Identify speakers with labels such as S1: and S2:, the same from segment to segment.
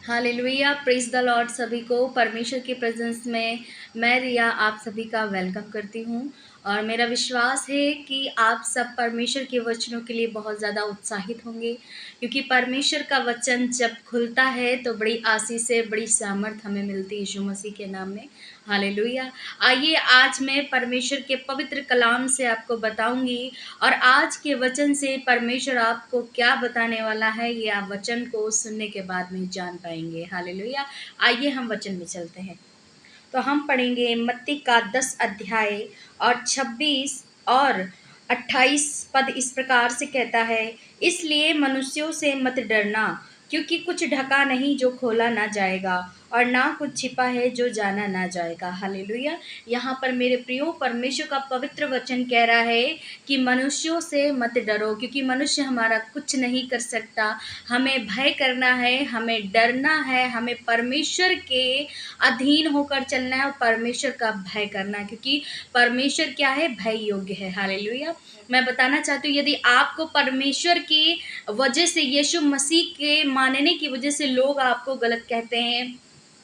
S1: Hallelujah, praise the Lord. सभी को परमेश्वर की प्रेजेंस में मैं रिया आप सभी का वेलकम करती हूँ। और मेरा विश्वास है कि आप सब परमेश्वर के वचनों के लिए बहुत ज़्यादा उत्साहित होंगे, क्योंकि परमेश्वर का वचन जब खुलता है तो बड़ी आशीष से बड़ी सामर्थ हमें मिलती है यीशु मसीह के नाम में। हालेलुया। आइए आज मैं परमेश्वर के पवित्र कलाम से आपको बताऊंगी, और आज के वचन से परमेश्वर आपको क्या बताने वाला है ये आप वचन को सुनने के बाद में जान पाएंगे। हालेलुया। आइए हम वचन में चलते हैं। तो हम पढ़ेंगे मत्ती का 10 अध्याय और 26 और 28 पद। इस प्रकार से कहता है, इसलिए मनुष्यों से मत डरना, क्योंकि कुछ ढका नहीं जो खोला ना जाएगा, और ना कुछ छिपा है जो जाना ना जाएगा। हालेलुया। यहाँ पर मेरे प्रियो परमेश्वर का पवित्र वचन कह रहा है कि मनुष्यों से मत डरो, क्योंकि मनुष्य हमारा कुछ नहीं कर सकता। हमें भय करना है, हमें डरना है, हमें परमेश्वर के अधीन होकर चलना है और परमेश्वर का भय करना है, क्योंकि परमेश्वर क्या है, भय योग्य है। हालेलुया। मैं बताना चाहती हूँ, यदि आपको परमेश्वर की वजह से, यीशु मसीह के मानने की वजह से लोग आपको गलत कहते हैं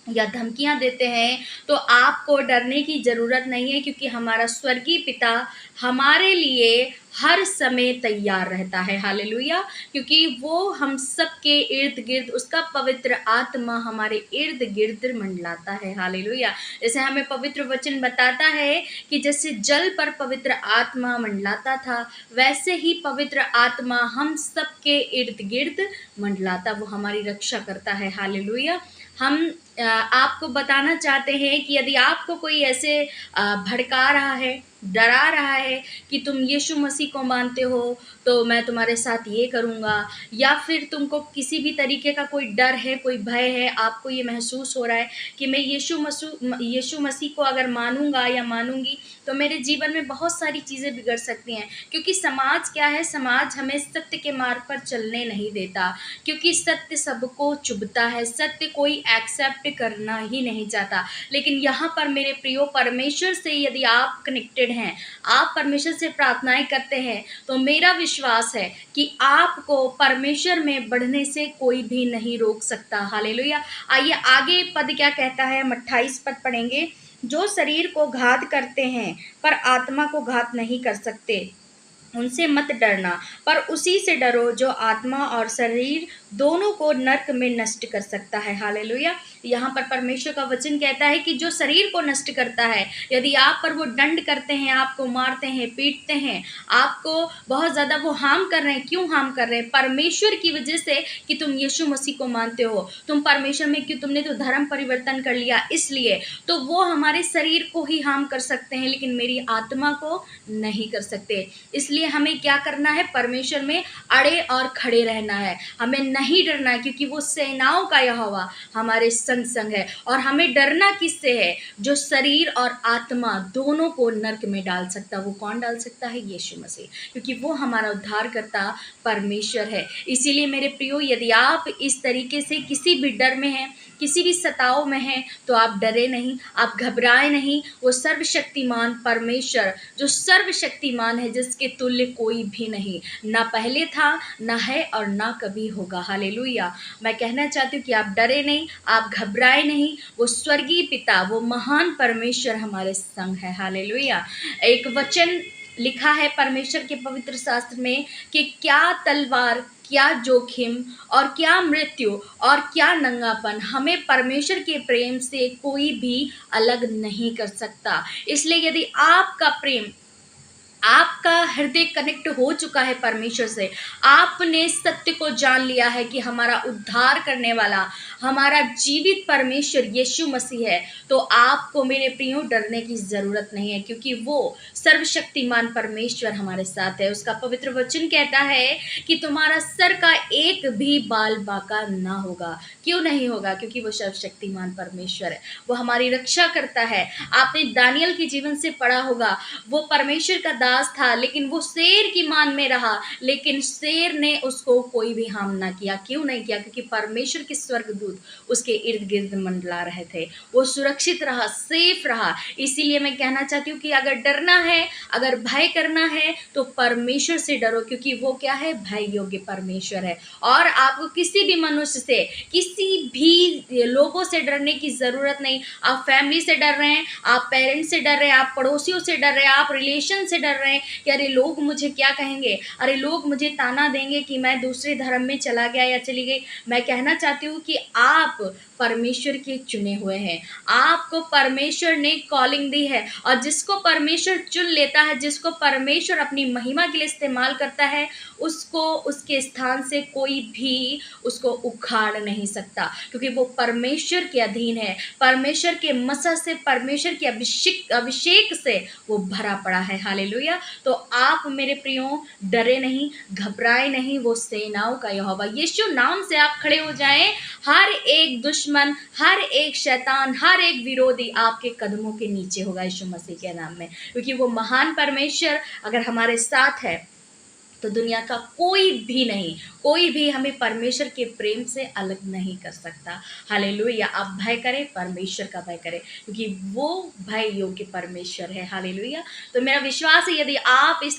S1: या धमकियां देते हैं, तो आपको डरने की ज़रूरत नहीं है, क्योंकि हमारा स्वर्गीय पिता हमारे लिए हर समय तैयार रहता है। हालेलुया। क्योंकि वो हम सब के इर्द गिर्द, उसका पवित्र आत्मा हमारे इर्द गिर्द मंडलाता है। हालेलुया। जैसे हमें पवित्र वचन बताता है कि जैसे जल पर पवित्र आत्मा मंडलाता था, वैसे ही पवित्र आत्मा हम सब के इर्द गिर्द मंडलाता, वो हमारी रक्षा करता है। हालेलुया। हम आपको बताना चाहते हैं कि यदि आपको कोई ऐसे भड़का रहा है, डरा रहा है कि तुम यीशु मसीह को मानते हो तो मैं तुम्हारे साथ ये करूँगा, या फिर तुमको किसी भी तरीके का कोई डर है, कोई भय है, आपको ये महसूस हो रहा है कि मैं यीशु मसीह को अगर मानूंगा या मानूंगी तो मेरे जीवन में बहुत सारी चीज़ें बिगड़ सकती हैं, क्योंकि समाज क्या है, समाज हमें सत्य के मार्ग पर चलने नहीं देता, क्योंकि सत्य सबको चुभता है, सत्य कोई एक्सेप्ट करना ही नहीं चाहता। लेकिन यहाँ पर मेरे प्रियो परमेश्वर से यदि आप कनेक्टेड हैं, आप परमेश्वर से प्रार्थनाएं करते हैं, तो मेरा विश्वास है कि आपको परमेश्वर में बढ़ने से कोई भी नहीं रोक सकता। हालेलुया। आइए आगे पद क्या कहता है, हम 28 पद पढ़ेंगे। जो शरीर को घात करते हैं पर आत्मा को घात नहीं कर सकते, उनसे मत डरना, पर उसी से डरो जो आत्मा और शरीर दोनों को नरक में नष्ट कर सकता है। हालेलुया। यहाँ पर परमेश्वर का वचन कहता है कि जो शरीर को नष्ट करता है, यदि आप पर वो दंड करते हैं, आपको मारते हैं, पीटते हैं, आपको बहुत ज़्यादा वो हार्म कर रहे हैं, क्यों हार्म कर रहे हैं? परमेश्वर की वजह से कि तुम यीशु मसीह को मानते हो, तुम परमेश्वर में, क्यों तुमने तो धर्म परिवर्तन कर लिया, इसलिए तो वो हमारे शरीर को ही हार्म कर सकते हैं, लेकिन मेरी आत्मा को नहीं कर सकते। इसलिए हमें क्या करना है, परमेश्वर में अड़े और खड़े रहना है, हमें नहीं डरना है, क्योंकि वो सेनाओं का यहोवा हमारे संग संग है। और हमें डरना किससे है? जो शरीर और आत्मा दोनों को नरक में डाल सकता, वो कौन डाल सकता है? यीशु मसीह, क्योंकि वो हमारा उद्धार करता परमेश्वर है। इसीलिए मेरे प्रियो, यदि आप इस तरीके से किसी भी डर में हैं, किसी भी सताव में हैं, तो आप डरे नहीं, आप घबराए नहीं। वो सर्वशक्तिमान परमेश्वर, जो सर्वशक्तिमान है, जिसके तुल्य कोई भी नहीं, ना पहले था, ना है और ना कभी होगा। हालेलुया। मैं कहना चाहती हूँ कि आप डरे नहीं, आप घबराए नहीं। वो स्वर्गीय पिता, वो महान परमेश्वर हमारे संग है। हालेलुया। एक वचन लिखा है परमेश्वर के पवित्र शास्त्र में कि क्या तलवार, क्या जोखिम और क्या मृत्यु और क्या नंगापन हमें परमेश्वर के प्रेम से कोई भी अलग नहीं कर सकता। इसलिए यदि आपका प्रेम, आपका हृदय कनेक्ट हो चुका है परमेश्वर से, आपने सत्य को जान लिया है कि हमारा उद्धार करने वाला, हमारा जीवित परमेश्वर यीशु मसीह है, तो आपको मेरे प्रियो डरने की ज़रूरत नहीं है, क्योंकि वो सर्वशक्तिमान परमेश्वर हमारे साथ है। उसका पवित्र वचन कहता है कि तुम्हारा सर का एक भी बाल बाका ना होगा। क्यों नहीं होगा? क्योंकि वो सर्वशक्तिमान परमेश्वर है, वो हमारी रक्षा करता है। आपने दानियल के जीवन से पढ़ा होगा, वो परमेश्वर का दास था, लेकिन वो शेर की मान में रहा, लेकिन शेर ने उसको कोई भी हार्म ना किया। क्यों नहीं किया? क्योंकि परमेश्वर के स्वर्गदूत उसके इर्द-गिर्द मंडला रहे थे। वो सुरक्षित रहा, सेफ रहा। इसीलिए मैं कहना चाहती हूँ कि अगर डरना है, अगर भय करना है, तो परमेश्वर से डरो, क्योंकि वो क्या है? भय योग्य परमेश्वर है। और आपको किसी भी मनुष्य से, किसी भी लोगों से डरने की ज़रूरत नहीं। आप फैमिली से डर रहे हैं, आप पेरेंट्स से डर रहे हैं, आप पड़ोसियों से डर रहे हैं, आप रिलेशन से डर रहे हैं कि अरे लोग मुझे क्या कहेंगे, अरे लोग मुझे ताना देंगे कि मैं दूसरे धर्म में चला गया या चली गई। मैं कहना चाहती हूँ कि आप परमेश्वर के चुने हुए हैं। आपको परमेश्वर ने कॉलिंग दी है, और जिसको परमेश्वर चुन लेता है, जिसको परमेश्वर अपनी महिमा के लिए इस्तेमाल करता है, उसको उसके स्थान से कोई भी उसको उखाड़ नहीं सकता, क्योंकि वो परमेश्वर के अधीन है। परमेश्वर के मसा से, परमेश्वर के अभिषेक से वो भरा पड़ा है। हालेलुया। तो आप मेरे प्रियो डरे नहीं, घबराए नहीं। वो सेनाओं का यहोवा, यीशु नाम से आप खड़े हो जाएं। हर एक दुश्मन, हर एक शैतान, हर एक विरोधी आपके कदमों के नीचे होगा यीशु मसीह के नाम में, क्योंकि वो महान परमेश्वर अगर हमारे साथ है तो दुनिया का कोई भी नहीं, कोई भी हमें परमेश्वर के प्रेम से अलग नहीं कर सकता। हालेलुया। आप भय करें, परमेश्वर का भय करें, क्योंकि वो भय योग्य परमेश्वर है। हालेलुया। तो मेरा विश्वास है, यदि आप इस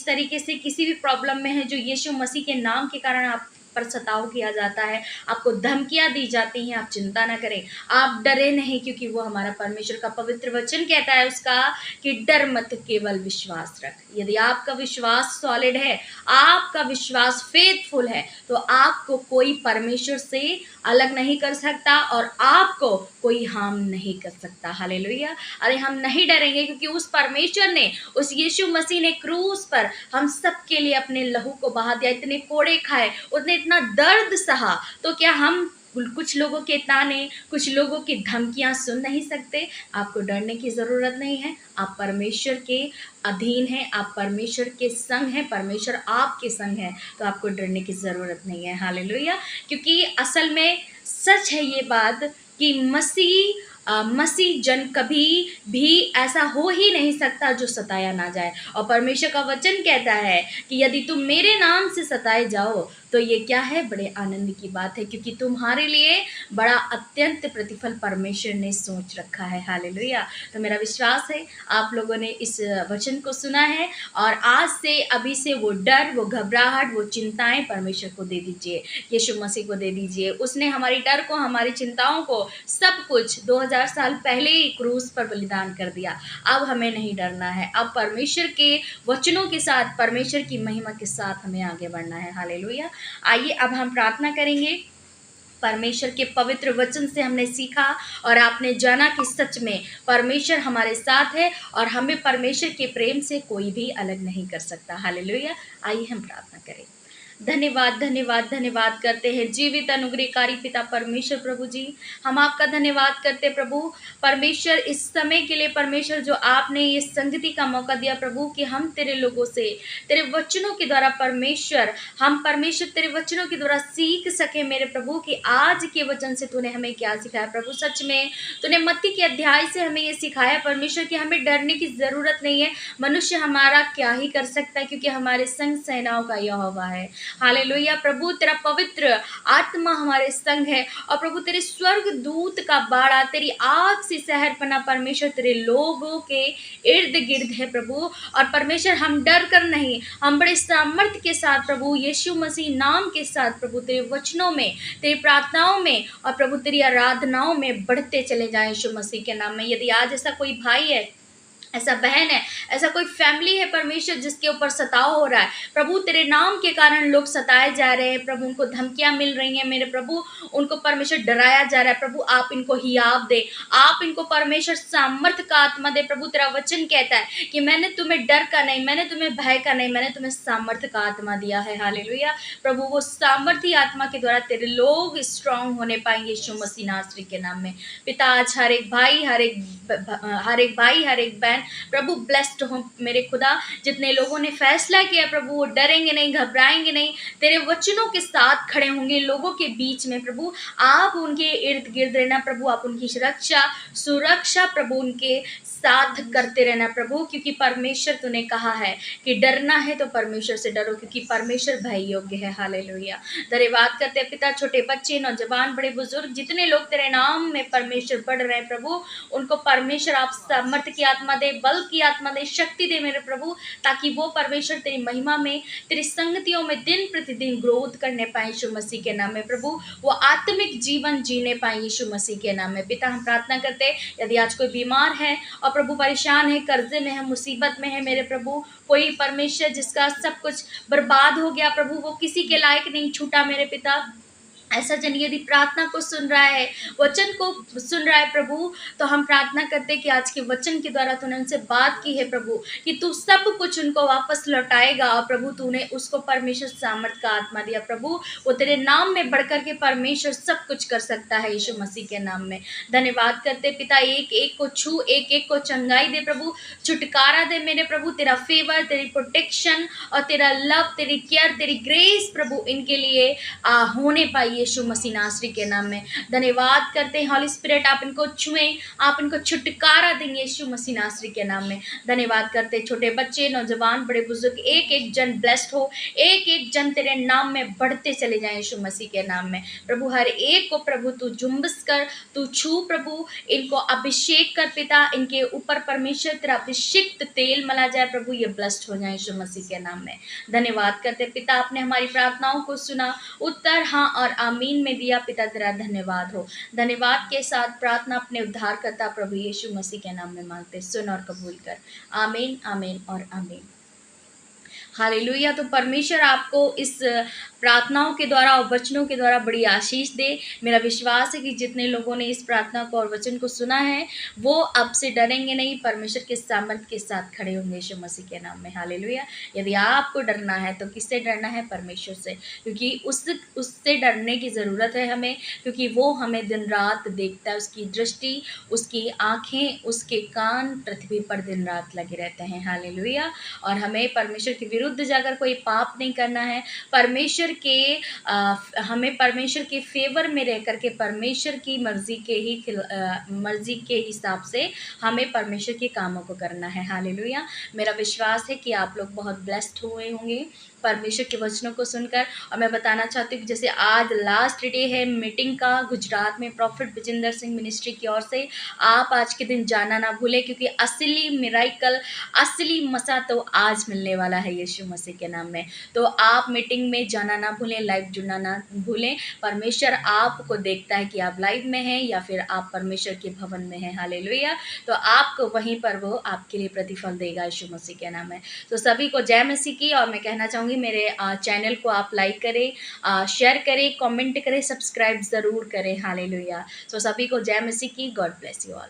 S1: तरीके से किसी भी प्रॉब्लम में हैं, जो यीशु मसीह के नाम के कारण आप पर सताव किया जाता है, आपको धमकियां दी जाती हैं, आप चिंता ना करें, आप डरे नहीं, क्योंकि वो हमारा परमेश्वर का पवित्र वचन कहता है उसका कि डर मत, केवल विश्वास रख। यदि आपका विश्वास सॉलिड है, आपका विश्वास फेथफुल है, तो आपको कोई परमेश्वर से अलग नहीं कर सकता और आपको कोई हार्म नहीं कर सकता। हालेलुया। अरे हम नहीं डरेंगे, क्योंकि उस परमेश्वर ने, उस यीशु मसीह ने क्रूस पर हम सबके लिए अपने लहू को बहा दिया, इतने कोड़े खाए, उसने इतना दर्द सहा, तो क्या हम कुछ लोगों के ताने, कुछ लोगों की धमकियां सुन नहीं सकते? आपको डरने की ज़रूरत नहीं है। आप परमेश्वर के अधीन हैं, आप परमेश्वर के संग हैं, परमेश्वर आपके संग है, तो आपको डरने की ज़रूरत नहीं है। हालेलुया। क्योंकि असल में सच है ये बात कि मसीह जन कभी भी ऐसा हो ही नहीं सकता जो सताया ना जाए। और परमेश्वर का वचन कहता है कि यदि तुम मेरे नाम से सताए जाओ, तो ये क्या है? बड़े आनंद की बात है, क्योंकि तुम्हारे लिए बड़ा अत्यंत प्रतिफल परमेश्वर ने सोच रखा है। हालेलुया। तो मेरा विश्वास है आप लोगों ने इस वचन को सुना है, और आज से, अभी से वो डर, वो घबराहट, वो चिंताएं परमेश्वर को दे दीजिए, यीशु मसीह को दे दीजिए। उसने हमारी डर को, हमारी चिंताओं को, सब कुछ 2000 साल पहले ही क्रूस पर बलिदान कर दिया। अब हमें नहीं डरना है। अब परमेश्वर के वचनों के साथ, परमेश्वर की महिमा के साथ हमें आगे बढ़ना है। हालेलुया। आइए अब हम प्रार्थना करेंगे। परमेश्वर के पवित्र वचन से हमने सीखा और आपने जाना कि सच में परमेश्वर हमारे साथ है, और हमें परमेश्वर के प्रेम से कोई भी अलग नहीं कर सकता। हालेलुया। आइए हम प्रार्थना करें। धन्यवाद, धन्यवाद, धन्यवाद करते हैं जीवित अनुग्रहकारी पिता परमेश्वर प्रभु जी। हम आपका धन्यवाद करते प्रभु परमेश्वर, इस समय के लिए परमेश्वर, जो आपने ये संगति का मौका दिया प्रभु, कि हम तेरे लोगों से, तेरे वचनों के द्वारा परमेश्वर, हम परमेश्वर तेरे वचनों के द्वारा सीख सके मेरे प्रभु, कि आज के वचन से तूने हमें क्या सिखाया प्रभु। सच में तूने मत्ती के अध्याय से हमें ये सिखाया परमेश्वर कि हमें डरने की ज़रूरत नहीं है। मनुष्य हमारा क्या ही कर सकता है, क्योंकि हमारे संग सेनाओं का यहोवा है। हालेलुया। प्रभु तेरा पवित्र आत्मा हमारे संग है, और प्रभु तेरे स्वर्ग दूत का बाड़ा, तेरी आग से शहरपना परमेश्वर तेरे लोगों के इर्द गिर्द है प्रभु। और परमेश्वर हम डर कर नहीं, हम बड़े सामर्थ्य के साथ प्रभु, यीशु मसीह नाम के साथ प्रभु, तेरे वचनों में, तेरी प्रार्थनाओं में, और प्रभु तेरी आराधनाओं में बढ़ते चले जाएं यीशु मसीह के नाम में। यदि आज ऐसा कोई भाई है, ऐसा बहन है, ऐसा कोई फैमिली है परमेश्वर, जिसके ऊपर सताव हो रहा है प्रभु, तेरे नाम के कारण लोग सताए जा रहे हैं प्रभु, उनको धमकियां मिल रही हैं मेरे प्रभु, उनको परमेश्वर डराया जा रहा है प्रभु, आप इनको हियाव दे, आप इनको परमेश्वर सामर्थ्य का आत्मा दे प्रभु। तेरा वचन कहता है कि मैंने तुम्हें डर का नहीं, मैंने तुम्हें भय का नहीं, मैंने तुम्हें सामर्थ्य का आत्मा दिया है। हालेलुया। प्रभु वो सामर्थ्य आत्मा के द्वारा तेरे लोग स्ट्रांग होने पाएंगे यीशु मसीह नासरी के नाम में। पिता आज हर एक भाई, हर एक भाई, हर एक बहन बहन प्रभु ब्लेस्ड हो मेरे खुदा। जितने लोगों ने फैसला किया प्रभु वो डरेंगे नहीं, घबराएंगे नहीं, तेरे वचनों के साथ खड़े होंगे लोगों के बीच में प्रभु। आप उनके इर्द गिर्द रहना प्रभु, आप उनकी सुरक्षा प्रभु उनके साथ करते रहना प्रभु, क्योंकि परमेश्वर तूने कहा है कि डरना है तो परमेश्वर से डरो, क्योंकि परमेश्वर भय योग्य है। हालेलुया। धन्यवाद करते हैं पिता, छोटे बच्चे, नौजवान, बड़े बुजुर्ग, जितने लोग तेरे नाम में परमेश्वर पढ़ रहे हैं प्रभु, उनको परमेश्वर आप सामर्थ्य की आत्मा दे, बल की आत्मा दे, शक्ति दे मेरे प्रभु, ताकि वो परमेश्वर तेरी महिमा में, तेरी संगतियों में दिन प्रतिदिन ग्रोथ करने पाए यीशु मसीह के नाम में प्रभु, वो आत्मिक जीवन जीने पाए यीशु मसीह के नाम में। पिता हम प्रार्थना करते हैं, यदि आज कोई बीमार है और प्रभु परेशान है, कर्जे में है, मुसीबत में है मेरे प्रभु, कोई परमेश्वर जिसका सब कुछ बर्बाद हो गया प्रभु, वो किसी के लायक नहीं छूटा मेरे पिता, ऐसा जन यदि प्रार्थना को सुन रहा है, वचन को सुन रहा है प्रभु, तो हम प्रार्थना करते हैं कि आज के वचन के द्वारा तूने उनसे बात की है प्रभु, कि तू सब कुछ उनको वापस लौटाएगा। और प्रभु तूने उसको परमेश्वर सामर्थ का आत्मा दिया प्रभु, वो तेरे नाम में बढ़कर के परमेश्वर सब कुछ कर सकता है यीशु मसीह के नाम में। धन्यवाद करते पिता, एक एक को छू, एक एक को चंगाई दे प्रभु, छुटकारा दे मेरे प्रभु, तेरा फेवर, तेरी प्रोटेक्शन और तेरा लव, तेरी केयर, तेरी ग्रेस प्रभु इनके लिए होने पाई यीशु मसीह नासरी के नाम में। धन्यवाद करते हैं हॉली स्पिरिट, आप इनको छुएं, आप इनको छुटकारा देंगे यीशु मसीह नासरी के नाम में। धन्यवाद करते हैं छोटे बच्चे, नौजवान, बड़े बुजुर्ग, एक एक जन ब्लेस्ड हो, एक एक जन तेरे नाम में बढ़ते चले जाएं यीशु मसीह के नाम में प्रभु। हर एक को प्रभु तू जुम्बस कर, तू छू प्रभु, इनको अभिषेक कर पिता, इनके ऊपर परमेश्वर तेरा अभिषिक्त तेल मला जाए प्रभु, ये ब्लेस्ड हो जाए यीशु मसीह के नाम में। धन्यवाद करते पिता, आपने हमारी प्रार्थनाओं को सुना, उत्तर हाँ और आमीन में दिया पिता, तेरा धन्यवाद हो। धन्यवाद के साथ प्रार्थना अपने उद्धारकर्ता प्रभु यीशु मसीह के नाम में मांगते, सुन और कबूल कर। आमीन, आमीन और आमीन। हालेलुया। तो परमेश्वर आपको इस प्रार्थनाओं के द्वारा और वचनों के द्वारा बड़ी आशीष दे। मेरा विश्वास है कि जितने लोगों ने इस प्रार्थना को और वचन को सुना है वो अब से डरेंगे नहीं, परमेश्वर के सामर्थ के साथ खड़े होंगे यीशु मसीह के नाम में। हालेलुया। यदि आपको डरना है तो किससे डरना है? परमेश्वर से, क्योंकि उससे डरने की ज़रूरत है हमें, क्योंकि वो हमें दिन रात देखता है, उसकी दृष्टि, उसकी आँखें, उसके कान पृथ्वी पर दिन रात लगे रहते हैं। हालेलुया। और हमें परमेश्वर के विरुद्ध जाकर कोई पाप नहीं करना है, हमें परमेश्वर के फेवर में रह करके परमेश्वर की मर्जी के हिसाब से हमें परमेश्वर के कामों को करना है। हालेलुया। मेरा विश्वास है कि आप लोग बहुत ब्लेस्ड हुए होंगे परमेश्वर के वचनों को सुनकर। और मैं बताना चाहती हूँ कि जैसे आज लास्ट डे है मीटिंग का गुजरात में प्रॉफिट विजेंद्र सिंह मिनिस्ट्री की ओर से, आप आज के दिन जाना ना भूलें, क्योंकि असली मिराइकल, असली मसा तो आज मिलने वाला है यीशु मसीह के नाम में। तो आप मीटिंग में जाना ना भूलें, लाइव जुड़ना ना भूलें। परमेश्वर आपको देखता है कि आप लाइव में हैं या फिर आप परमेश्वर के भवन में हैं। हालेलुया। तो आपको वहीं पर वो आपके लिए प्रतिफल देगा यीशु मसीह के नाम में। तो सभी को जय मसीह की। और मैं कहना चाहूँगी मेरे चैनल को आप लाइक करें, शेयर करें, कमेंट करें, सब्सक्राइब ज़रूर करें। हालेलुया। तो सभी को जय मसीह की। God bless you all.